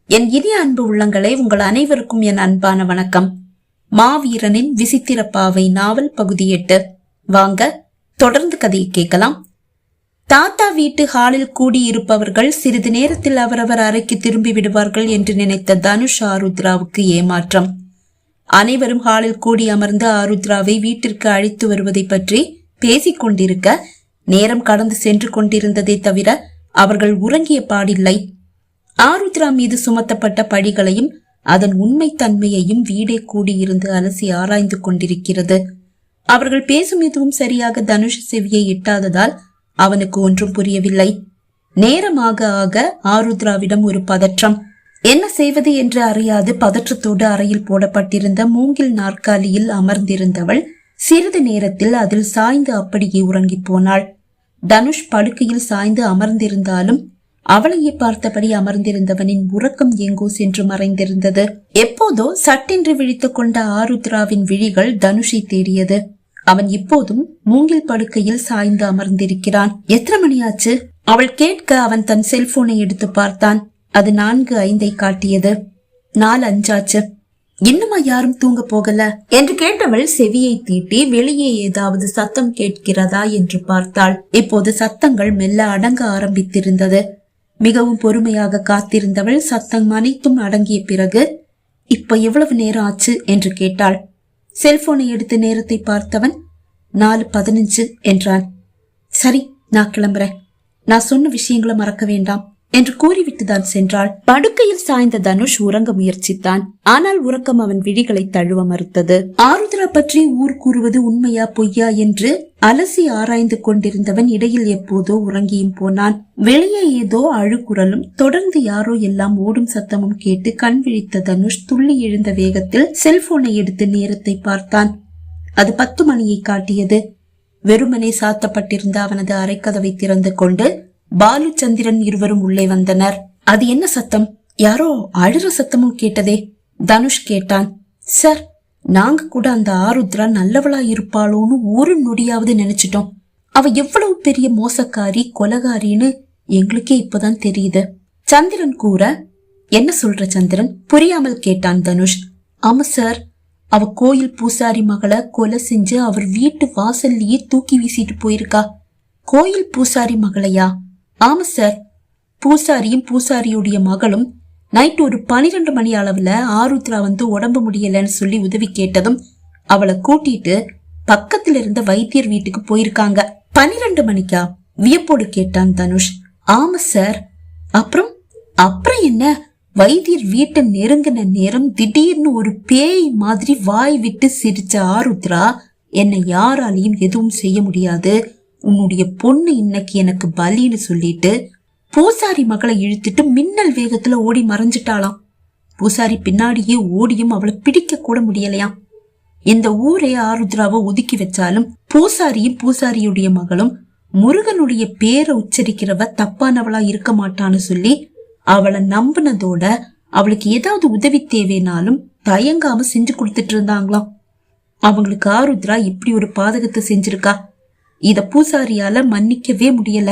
என் இனிய அன்பு உள்ளங்களே, உங்கள் அனைவருக்கும் என் அன்பான வணக்கம். மாவீரனின் விசித்திர பாவை நாவல் பகுதி 8. வாங்க தொடர்ந்து கதையை கேட்கலாம். தாத்தா வீட்டு ஹாலில் கூடியிருப்பவர்கள் சிறிது நேரத்தில் அவரவர் அறைக்கு திரும்பி விடுவார்கள் என்று நினைத்த தனுஷ் ஆருத்ராவுக்கு ஏமாற்றம். அனைவரும் ஹாலில் கூடி அமர்ந்து ஆருத்ராவை வீட்டிற்கு அழைத்து வருவதை பற்றி பேசிக் கொண்டிருக்க நேரம் கடந்து சென்று கொண்டிருந்ததை தவிர அவர்கள் உறங்கிய பாடில்லை. ஆருத்ரா மீது சுமத்தப்பட்ட பழிகளையும் அதன் உண்மை தன்மையையும் வீடே கூடியிருந்து அலசி ஆராய்ந்து கொண்டிருக்கிறது. அவர்கள் பேசும் எதுவும் சரியாக தனுஷ் செவியை எட்டாததால் அவனுக்கு ஒன்றும் புரியவில்லை. நேரமாக ஆக ஆருத்ராவிடம் ஒரு பதற்றம். என்ன செய்வது என்று அறியாது பதற்றத்தோடு அறையில் போடப்பட்டிருந்த மூங்கில் நாற்காலியில் அமர்ந்திருந்தவள் சிறிது நேரத்தில் அதில் சாய்ந்து அப்படியே உறங்கி போனாள். தனுஷ் படுக்கையில் சாய்ந்து அமர்ந்திருந்தாலும் அவளையே பார்த்தபடி அமர்ந்திருந்தவனின் உறக்கம் எங்கோ சென்று மறைந்திருந்தது. எப்போதோ சட்டென்று விழித்துக் கொண்ட ஆருத்ராவின் விழிகள் தனுஷை தேடியது. அவன் இப்போதும் மூங்கில் படுக்கையில் சாய்ந்து அமர்ந்திருக்கிறான். எத்தனை மணியாச்சு? அவள் கேட்க அவன் தன் செல்போனை எடுத்து பார்த்தான். அது 4:05 காட்டியது. 4:05 இன்னுமா யாரும் தூங்க போகல என்று கேட்டவள் செவியை தீட்டி வெளியே ஏதாவது சத்தம் கேட்கிறதா என்று பார்த்தாள். இப்போது சத்தங்கள் மெல்ல அடங்க ஆரம்பித்திருந்தது. மிகவும் பொறுமையாக காத்திருந்தவள் சத்தம் அனைத்தும் அடங்கிய பிறகு, இப்ப எவ்வளவு நேரம் ஆச்சு என்று கேட்டாள். செல்போனை எடுத்து நேரத்தை பார்த்தவன் 4:15 என்றான். சரி, நான் கிளம்புறேன். நான் சொன்ன விஷயங்களை மறக்க வேண்டாம் என்று கூறிவிட்டுதான் சென்றாள். படுக்கையில் சாய்ந்த தனுஷ் உறங்க முயற்சித்தான். ஆனால் உறக்கம் அவன் விழிகளை தழுவ மறுத்தது. ஆருத்ரா பற்றி ஊர் கூறுவது உண்மையா பொய்யா என்று அலசி ஆராய்ந்து கொண்டிருந்தவன் இடையில் எப்போதோ உறங்கியும் போனான். வெளியே ஏதோ அழுகுரலும் தொடர்ந்து யாரோ எல்லாம் ஓடும் சத்தமும் கேட்டு கண் விழித்த தனுஷ் துள்ளி எழுந்த வேகத்தில் செல்போனை எடுத்து நேரத்தை பார்த்தான். அது 10 மணியை காட்டியது. வெறுமனே சாத்தப்பட்டிருந்த அவனது அறைக்கதவை திறந்து கொண்டு பாலு சந்திரன் இருவரும் உள்ளே வந்தனர். அது என்ன சத்தம்? யாரோ அழுற சத்தமும் கேட்டதே. தனுஷ் கேட்டான். சார், நாங்க கூட அந்த ஆருத்ரா நல்லவளா இருப்பாளோன்னு ஒரு நொடியாவது நினைச்சிட்டோம். அவ எவ்வளவு பெரிய மோசக்காரி, கொலகாரின்னு எங்களுக்கே இப்பதான் தெரியுது. சந்திரன் கூற, என்ன சொல்ற சந்திரன்? புரியாமல் கேட்டான் தனுஷ். ஆமா சார், அவ கோயில் பூசாரி மகளை கொலை செஞ்சு அவர் வீட்டு வாசல்லையே தூக்கி வீசிட்டு போயிருக்கா. கோயில் பூசாரி மகளையா? ஆமா சார், பூசாரியும் பூசாரியுடைய மகளும் நைட் ஒரு 12 மணி அளவுல ஆருத்ரா வந்து உடம்பு முடியலன்னு சொல்லி உதவி கேட்டதும் அவளை கூட்டிட்டு பக்கத்துல இருந்த வைத்தியர் வீட்டுக்கு போயிருக்காங்க. 12 மணிக்கா? வியப்போடு கேட்டான் தனுஷ். ஆமா சார். அப்புறம் என்ன? வைத்தியர் வீட்டை நெருங்கின நேரம் திடீர்னு ஒரு பேய் மாதிரி வாய் விட்டு சிரிச்ச ஆருத்ரா, என்னை யாராலையும் எதுவும் செய்ய முடியாது, உன்னுடைய பொண்ணு இன்னைக்கு எனக்கு பலின்னு சொல்லிட்டு பூசாரி மகளை இழுத்துட்டு மின்னல் வேகத்துல ஓடி மறைஞ்சிட்டாளாம். பூசாரி பின்னாடியே ஓடியும் அவளை பிடிக்க கூட முடியலையாம். இந்த ஊரே ஆருத்ராவை ஒதுக்கி வச்சாலும் பூசாரியும் பூசாரியுடைய மகளும் முருகனுடைய பேரை உச்சரிக்கிறவ தப்பானவளா இருக்க மாட்டான்னு சொல்லி அவளை நம்பினதோட அவளுக்கு ஏதாவது உதவி தேவைனாலும் தயங்காம செஞ்சு கொடுத்துட்டு இருந்தாங்களாம். அவங்களுக்கு ஆருத்ரா இப்படி ஒரு பாதகத்தை செஞ்சிருக்கா. இத பூசாரியால மன்னிக்கவே முடியல,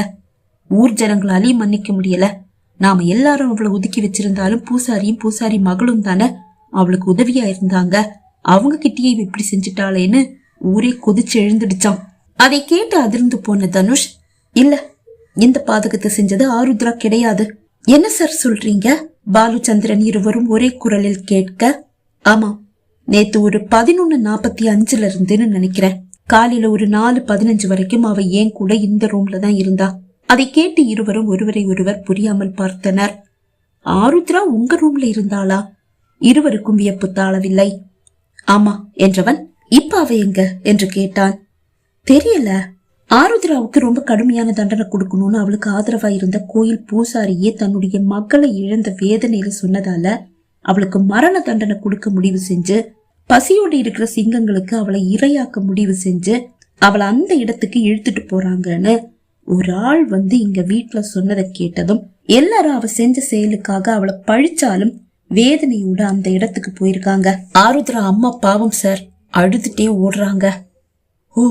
ஊர் ஜனங்களாலையும் மன்னிக்க முடியல. நாம எல்லாரும் அவளை ஒதுக்கி வச்சிருந்தாலும் பூசாரியும் பூசாரி மகளும் தானே அவளுக்கு உதவியா இருந்தாங்க. அவங்க கிட்டயே இப்படி செஞ்சுட்டாளேன்னு ஊரே கொதிச்சு எழுந்துடுச்சான். அதை கேட்டு அதிர்ந்து போன தனுஷ், இல்ல, இந்த பாதகத்தை செஞ்சது ஆருத்ரா கிடையாது. என்ன சார் சொல்றீங்க? பாலு சந்திரன் இருவரும் ஒரே குரலில் கேட்க, ஆமா, நேத்து ஒரு 11:45 இருந்துன்னு நினைக்கிறேன். காலையில ஒரு 4:15 வரைக்கும் அவ ஏன் கூட இந்த ரூம்ல தான் இருந்தா. அதை கேட்டு இருவரும் ஒருவரை ஒருவர் புரியாமல் பார்த்தனர். ஆருத்ரா உங்க ரூம்ல இருந்தாளா? இருவருக்கும் வியப்பு தாளவில்லை. ஆமா என்றவன், இப்ப அவ எங்க என்று கேட்டான். தெரியல. ஆருத்ராவுக்கு ரொம்ப கடுமையான தண்டனை கொடுக்கணும்னு அவளுக்கு ஆதரவா இருந்த கோயில் பூசாரியே தன்னுடைய மக்களை இழந்த வேதனையில சொன்னதால அவளுக்கு மரண தண்டனை கொடுக்க முடிவு செஞ்சு, பசியோடு இருக்கிற சிங்கங்களுக்கு அவளை இரையாக்க முடிவு செஞ்சு அவளை அந்த இடத்துக்கு இழுத்துட்டு போறாங்கன்னு ஒரு ஆள் வந்து இங்க வீட்டுல சொன்னதை கேட்டதும் எல்லாரும் அவ செஞ்ச செயலுக்காக அவளை பழிச்சாலும் வேதனையோட அந்த இடத்துக்கு போயிருக்காங்க. ஆருத்ரா அம்மா பாவம் சார், அழுதுட்டே ஓடுறாங்க. ஓ,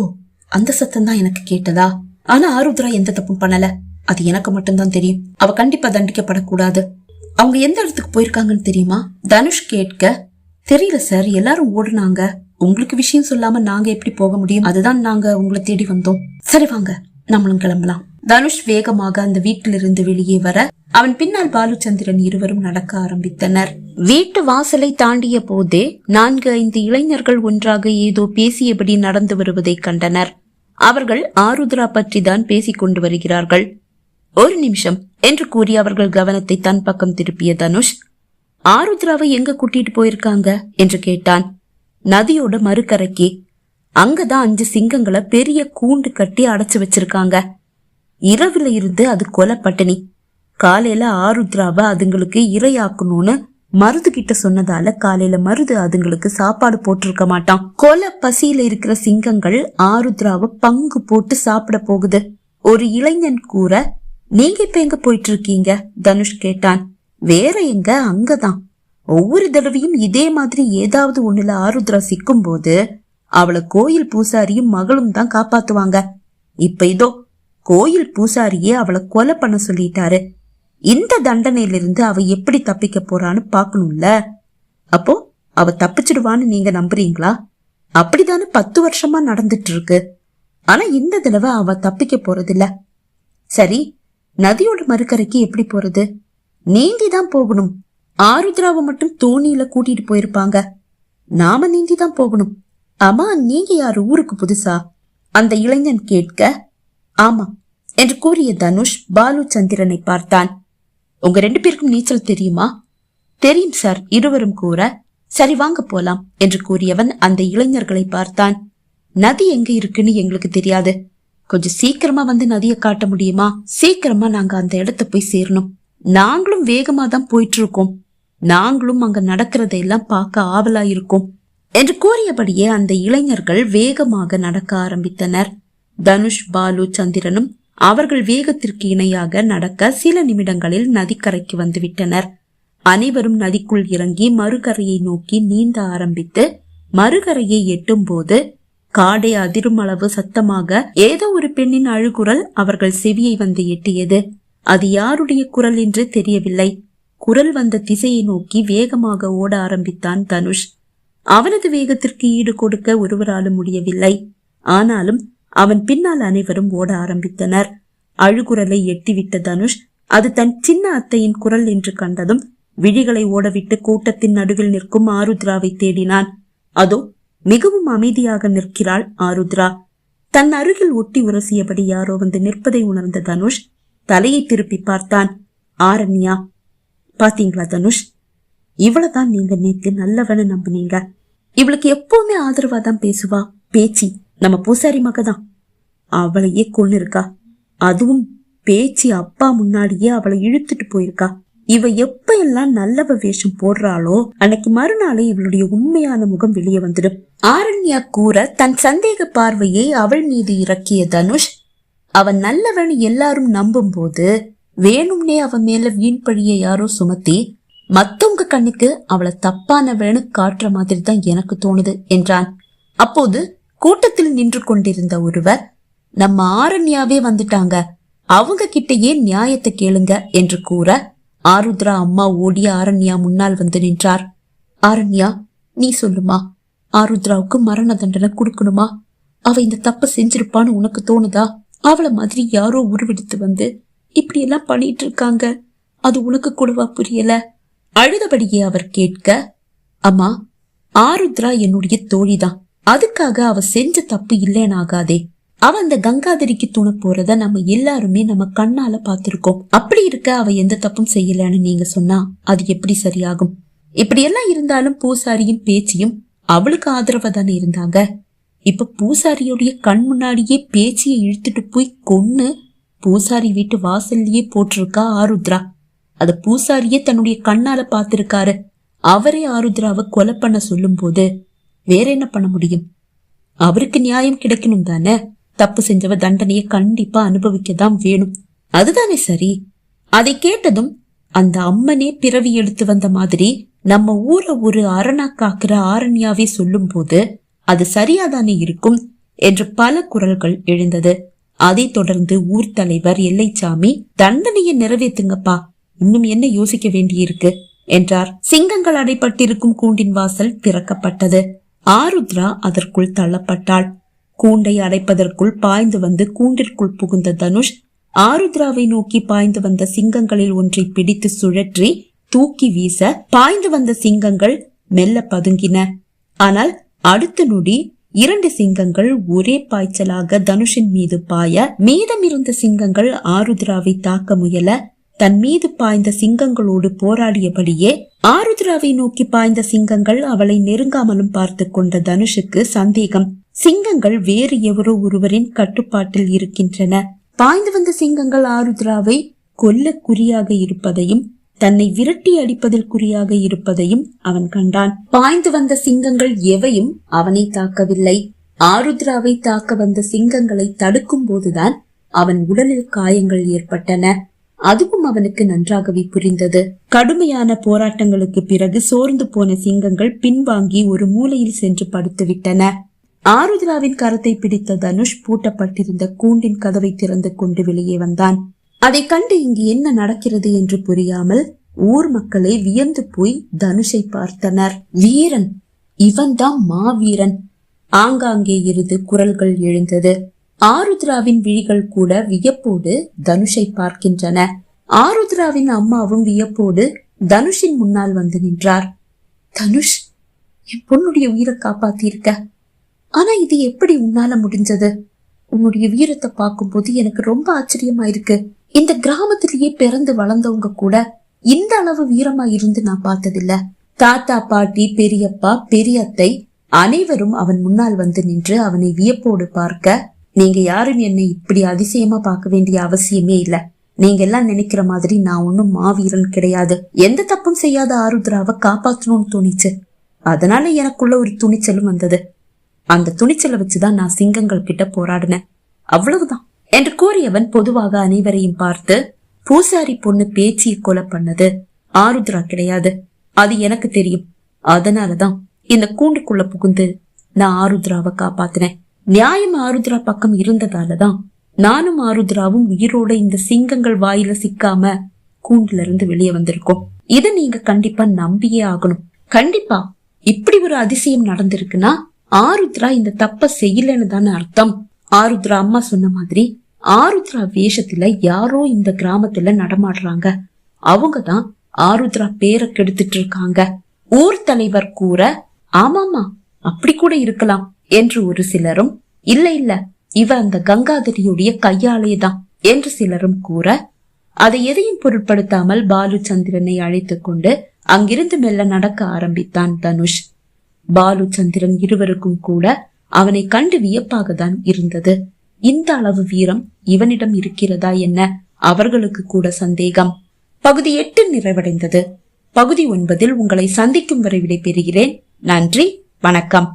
அந்த சத்தம் தான் எனக்கு கேட்டதா? ஆனா ஆருத்ரா எந்த தப்பும் பண்ணல. அது எனக்கு மட்டும்தான் தெரியும். அவ கண்டிப்பா தண்டிக்கப்படக்கூடாது. அவங்க எந்த இடத்துக்கு போயிருக்காங்கன்னு தெரியுமா? தனுஷ் கேட்க, தெரியல சார், எல்லாரும் ஓடுனாங்க. உங்களுக்கு விஷயம் சொல்லாம நாங்க எப்படி போக முடியும்? அதுதான் நாங்க உங்களை தேடி வந்தோம். சரி வாங்க, நம்மளும் கிளம்பலாம். தனுஷ் வேகமாக அந்த வீட்டிலிருந்து வெளியே வர அவன் பின்னால் பாலுச்சந்திரன் இருவரும் நடக்க ஆரம்பித்தனர். வீட்டு வாசலை தாண்டிய போதே 4-5 இளைஞர்கள் ஒன்றாக ஏதோ பேசியபடி நடந்து வருவதை கண்டனர். அவர்கள் ஆருத்ரா பற்றி தான் பேசிக் கொண்டு வருகிறார்கள். ஒரு நிமிஷம் என்று கூறி அவர்கள் கவனத்தை தன் பக்கம் திருப்பிய தனுஷ், ஆருத்ராவை எங்க கூட்டிட்டு போயிருக்காங்க என்று கேட்டான். நதியோட மறுக்கரைக்கு. அங்கதான் 5 சிங்கங்களை பெரிய கூண்டு கட்டி அடைச்சு வச்சிருக்காங்க. இரவுல இருந்து அது கொலை பட்டினி. காலையில ஆருத்ராவை அதுங்களுக்கு இரையாக்கணும்னு மருது கிட்ட சொன்னதால காலையில மருது அதுங்களுக்கு சாப்பாடு போட்டிருக்க மாட்டான். கொலை பசியில இருக்கிற சிங்கங்கள் ஆருத்ராவை பங்கு போட்டு சாப்பிட போகுது. ஒரு இளைஞன் கூற, நீங்க இப்ப எங்க போயிட்டு இருக்கீங்க? தனுஷ் கேட்டான். வேற எங்க, அங்கதான். ஒவ்வொரு தடவையும் இதே மாதிரி ஏதாவது ஒண்ணுல ஆருத்ரா சிக்கும் போது அவளை கோயில் பூசாரியும் மகளும் தான் காப்பாத்துவாங்க. இப்ப இதோ கோயில் பூசாரியே அவளை கொலை பண்ண சொல்லிட்டாரு. இந்த தண்டனையிலிருந்து அவ எப்படி தப்பிக்க போறான்னு பாக்கணும்ல. அப்போ அவ தப்பிச்சிடுவான்னு நீங்க நம்புறீங்களா? அப்படிதானே 10 வருஷமா நடந்துட்டு இருக்கு. ஆனா இந்த தடவை அவ தப்பிக்க போறதில்ல. சரி, நதியோட மறுக்கரைக்கு எப்படி போறது? நீந்திதான் போகணும். ஆருத்ராவை மட்டும் தோணியில கூட்டிட்டு போயிருப்பாங்க. நாம நீந்திதான் போகணும். ஆமா, நீங்க யாரு? ஊருக்கு புதுசா? அந்த இளைஞன் கேட்க, ஆமா என்று கூறிய தனுஷ் பாலுச்சந்திரனை பார்த்தான். உங்க 2 பேருக்கும் நீச்சல் தெரியுமா? தெரியும் சார், இருவரும் கூற, சரி வாங்க போலாம் என்று கூறியவன் அந்த இளைஞர்களை பார்த்தான். நதி எங்க இருக்குன்னு எங்களுக்கு தெரியாது. கொஞ்சம் சீக்கிரமா வந்து நதியை காட்ட முடியுமா? சீக்கிரமா நாங்க அந்த இடத்த போய் சேரணும். நாங்களும் வேகமா தான் போயிட்டு இருக்கோம். நாங்களும் அங்க நடக்கிறதையெல்லாம் பார்க்க ஆவலா இருக்கோம் என்று கூறியபடியே அந்த இளைஞர்கள் வேகமாக நடக்க ஆரம்பித்தனர். தனுஷ், பாலு, சந்திரனும் அவர்கள் வேகத்திற்கு இணையாக நடக்க சில நிமிடங்களில் நதிக்கரைக்கு வந்து விட்டனர். அனைவரும் நதிக்குள் இறங்கி மறுகரையை நோக்கி நீந்த ஆரம்பித்து மறுகரையை எட்டும் போது காடை அதிரும் அளவு சத்தமாக ஏதோ ஒரு பெண்ணின் அழுகுரல் அவர்கள் செவியை வந்து எட்டியது. அது யாருடைய குரல் என்று தெரியவில்லை. குரல் வந்த திசையை நோக்கி வேகமாக ஓட ஆரம்பித்தான் தனுஷ். அவனது வேகத்திற்கு ஈடு கொடுக்க ஒருவராலும் முடியவில்லை. ஆனாலும் அவன் பின்னால் அனைவரும் ஓட ஆரம்பித்தனர். அழுகுரலை எட்டிவிட்ட தனுஷ் அது தன் சின்ன அத்தையின் குரல் என்று கண்டதும் விழிகளை ஓடவிட்டு கூட்டத்தின் நடுவில் நிற்கும் ஆருத்ராவை தேடினான். அதோ மிகவும் அமைதியாக நிற்கிறாள் ஆருத்ரா. தன் அருகில் ஒட்டி உரசியபடி யாரோ வந்து நிற்பதை உணர்ந்த தனுஷ் தலையை திருப்பி பார்த்தான். ஆரண்யா. பாத்தீங்களா தனுஷ், இவ்வளவுதான் நீங்க நேத்து நல்லவன நம்பினீங்க. இவளுக்கு எப்பவுமே ஆதரவாதான் பேசுவா. பேச்சி நம்ம பூசாரி மகதான். அவளையே கொன்னு இருக்கா. அதுவும் பேச்சி அப்பா முன்னாடியே அவளை இழுத்துட்டு போயிருக்கா. இவ எப்ப எல்லாம் நல்லவ வேஷம் போடுறாளோ அன்னைக்கு மறுநாளே இவளுடைய உண்மையான முகம் வெளியே வந்துடும். ஆரண்யா கூற தன் சந்தேக பார்வையை அவள் மீது இறக்கிய தனுஷ், அவன் நல்லவன் எல்லாரும் நம்பும் போது வேணும்னே அவன் மேல வீண் பழிய யாரோ சுமத்தி மத்தவங்க கண்ணுக்கு அவளை தப்பானவனு காட்டுற மாதிரி தான் எனக்கு தோணுது என்றான். அப்போது கூட்டத்தில் நின்று கொண்டிருந்த ஒருவர், நம்ம ஆரண்யாவே வந்துட்டாங்க, அவங்க கிட்டயே நியாயத்தை கேளுங்க என்று கூற ஆருத்ரா அம்மா ஓடிய ஆரண்யா முன்னால் வந்து நின்றார். ஆரண்யா, நீ சொல்லுமா, ஆருத்ராவுக்கு மரண தண்டனை கொடுக்கணுமா? அவ இந்த தப்ப செஞ்சிருப்பான்னு உனக்கு தோணுதா? அவளை மாதிரி யாரோ உருவெடுத்து வந்து இப்படி எல்லாம் பண்ணிட்டு இருக்காங்க, அது உனக்கு கூடவா புரியல? அழுதபடியே அவர் கேட்க, அம்மா, ஆருத்ரா என்னுடைய தோழிதான். அதுக்காக அவ செஞ்ச தப்பு இல்லைன்னு ஆகாதே. அவ அந்த கங்காதரிக்கு துணை போறத நம்ம எல்லாருமே நம்ம கண்ணால பாத்திருக்கோம். அப்படி இருக்க அவ எந்த தப்பும் செய்யலன்னு நீங்க சொன்னா அது எப்படி சரியாகும்? இப்படி எல்லாம் இருந்தாலும் பூசாரியும் பேச்சியும் அவளுக்கு ஆதரவா தானே இருந்தாங்க. இப்ப பூசாரியோடைய கண் முன்னாடியே பேச்சியை இழுத்துட்டு போய் கொன்னு பூசாரி வீட்டு வாசல்லையே போட்டிருக்கா ஆருத்ரா. அத பூசாரியே தன்னுடைய கண்ணால பாத்திருக்காரு. அவரே ஆருத்ராவை கொலை பண்ண சொல்லும் போது வேற என்ன பண்ண முடியும்? அவருக்கு நியாயம் கிடைக்கணும் தானே. தப்பு செஞ்சவ தண்டனையை கண்டிப்பா அனுபவிக்கதான் வேணும். அதுதானே சரி. அதை கேட்டதும் அந்த அம்மனே பிறவி எடுத்து வந்த மாதிரி நம்ம ஊரை ஒரு அரணா காக்குற ஆரண்யாவே சொல்லும் போது அது சரியாதானே இருக்கும் என்று பல குரல்கள் எழுந்தது. அதை தொடர்ந்து ஊர் தலைவர் எல்லைச்சாமி, தண்டனையை நிறைவேற்றுங்கப்பா, இன்னும் என்ன யோசிக்க வேண்டியிருக்கு என்றார். சிங்கங்கள் அடைப்பட்டிருக்கும் கூண்டின் வாசல் திறக்கப்பட்டது. ஆருத்ரா அதற்குள் தள்ளப்பட்டாள். கூண்டை அடைப்பதற்குள் பாய்ந்து வந்து கூண்டிற்குள் புகுந்த தனுஷ் ஆருத்ராவை நோக்கி பாய்ந்து வந்த சிங்கங்களில் ஒன்றை பிடித்து சுழற்றி தூக்கி வீச பாய்ந்து வந்த சிங்கங்கள் மெல்ல பதுங்கின. ஆனால் அடுத்த நொடி 2 சிங்கங்கள் ஒரே பாய்ச்சலாக தனுஷின் மீது பாய, மீதமிருந்த சிங்கங்கள் ஆருத்ராவை தாக்க முயல தன் மீது பாய்ந்த சிங்கங்களோடு போராடியபடியே ஆருத்ராவை நோக்கி பாய்ந்த சிங்கங்கள் அவளை நெருங்காமலும் பார்த்து கொண்ட தனுஷுக்கு சந்தேகம். சிங்கங்கள் வேறு எவரோ ஒருவரின் கட்டுப்பாட்டில் இருக்கின்றன. பாய்ந்து வந்த சிங்கங்கள் ஆருத்ராவை கொல்ல குறியாக இருப்பதையும் தன்னை விரட்டி அடிப்பதில் குறியாக இருப்பதையும் அவன் கண்டான். பாய்ந்து வந்த சிங்கங்கள் எவையும் அவனை தாக்கவில்லை. ஆருத்ராவை தாக்க வந்த சிங்கங்களை தடுக்கும் போதுதான் அவன் உடலில் காயங்கள் ஏற்பட்டன. அதுவும் அவனுக்கு நன்றாகவே புரிந்தது. கடுமையான போராட்டங்களுக்கு பிறகு சோர்ந்து போன சிங்கங்கள் பின்வாங்கி ஒரு மூலையில் சென்று படுத்துவிட்டன. ஆருத்ராவின் கரத்தை பிடித்த தனுஷ் பூட்டப்பட்டிருந்த கூண்டின் கதவை திறந்து கொண்டு வெளியே வந்தான். அதை கண்டு இங்கு என்ன நடக்கிறது என்று புரியாமல் ஊர் மக்களே வியந்து போய் தனுஷை பார்த்தனர். வீரன், இவன்தான் மாவீரன். ஆங்காங்கே இருந்து குரல்கள் எழுந்தது. ஆருத்ராவின் விழிகள் கூட வியப்போடு தனுஷை பார்க்கின்றன. ஆருத்ராவின் அம்மாவும் வியப்போடு தனுஷின் முன்னால் வந்து நின்றார். தனுஷ், என் பொண்ணுடைய உயிரை காப்பாத்திருக்க. ஆனா இது எப்படி உன்னால முடிஞ்சது? உன்னுடைய வீரத்தை பார்க்கும் போது எனக்கு ரொம்ப ஆச்சரியமா இருக்கு. இந்த கிராமத்திலேயே பிறந்து வளர்ந்தவங்க கூட இந்த அளவு வீரமா இருந்து நான் பார்த்ததில்ல. தாத்தா, பாட்டி, பெரியப்பா, பெரியத்தை அனைவரும் அவன் முன்னால் வந்து நின்று அவனை வியப்போடு பார்க்க, நீங்க யாரும் என்னை இப்படி அதிசயமா பார்க்க வேண்டிய அவசியமே இல்ல. நீங்க எல்லாம் நினைக்கிற மாதிரி நான் ஒன்னும் மாவீரன் கிடையாது. எந்த தப்பும் செய்யாத ஆருத்ராவை காப்பாற்றணும்னு தோணிச்சு. அதனால எனக்குள்ள ஒரு துணிச்சலும் வந்தது. அந்த துணிச்சலை வச்சுதான் நான் சிங்கங்கள் கிட்ட போராடினேன். அவ்வளவுதான் என்று கூறியவன் பொதுவாக அனைவரையும் பார்த்து, பூசாரி பொண்ணு பேச்சியை கொலை பண்ணது ஆருத்ரா கிடையாது, அது எனக்கு தெரியும். அதனாலதான் இந்த கூண்டுக்குள்ள புகுந்து நான் ஆருத்ராவை காப்பாத்தினேன். நியாயம் ஆருத்ரா பக்கம் இருந்ததாலதான் நானும் ஆருத்ராவும் உயிரோட இந்த சிங்கங்கள் வாயில சிக்காம கூண்டுல இருந்து வெளியே வந்திருக்கோம். இத நீங்க கண்டிப்பா நம்பியே ஆகணும். கண்டிப்பா இப்படி ஒரு அதிசயம் நடந்திருக்குன்னா ஆருத்ரா இந்த தப்ப செய்யலன்னு தானே அர்த்தம். ஆருத்ரா அம்மா சொன்ன மாதிரி ஆருத்ரா வேஷத்துல யாரோ இந்த கிராமத்துல நடமாடுறாங்க. அவங்கதான் ஆருத்ரா பேரை கெடுத்துட்டு இருக்காங்க. ஊர் தலைவர் கூற, ஆமாமா அப்படி கூட இருக்கலாம் என்று ஒரு சிலரும், இல்ல இல்ல இவ அந்த கங்காதரியுடைய கையாலேதான் என்று சிலரும் கூற, அதை எதையும் பொருட்படுத்தாமல் பாலுச்சந்திரனை அழைத்து கொண்டு அங்கிருந்து மெல்ல நடக்க ஆரம்பித்தான் தனுஷ். பாலுச்சந்திரன் இருவருக்கும் கூட அவனை கண்டு வியப்பாக தான் இருந்தது. இந்த அளவு வீரம் இவனிடம் இருக்கிறதா என்ன அவர்களுக்கு கூட சந்தேகம். பகுதி 8 நிறைவடைந்தது. பகுதி 9 உங்களை சந்திக்கும் வரை விடை பெறுகிறேன். நன்றி, வணக்கம்.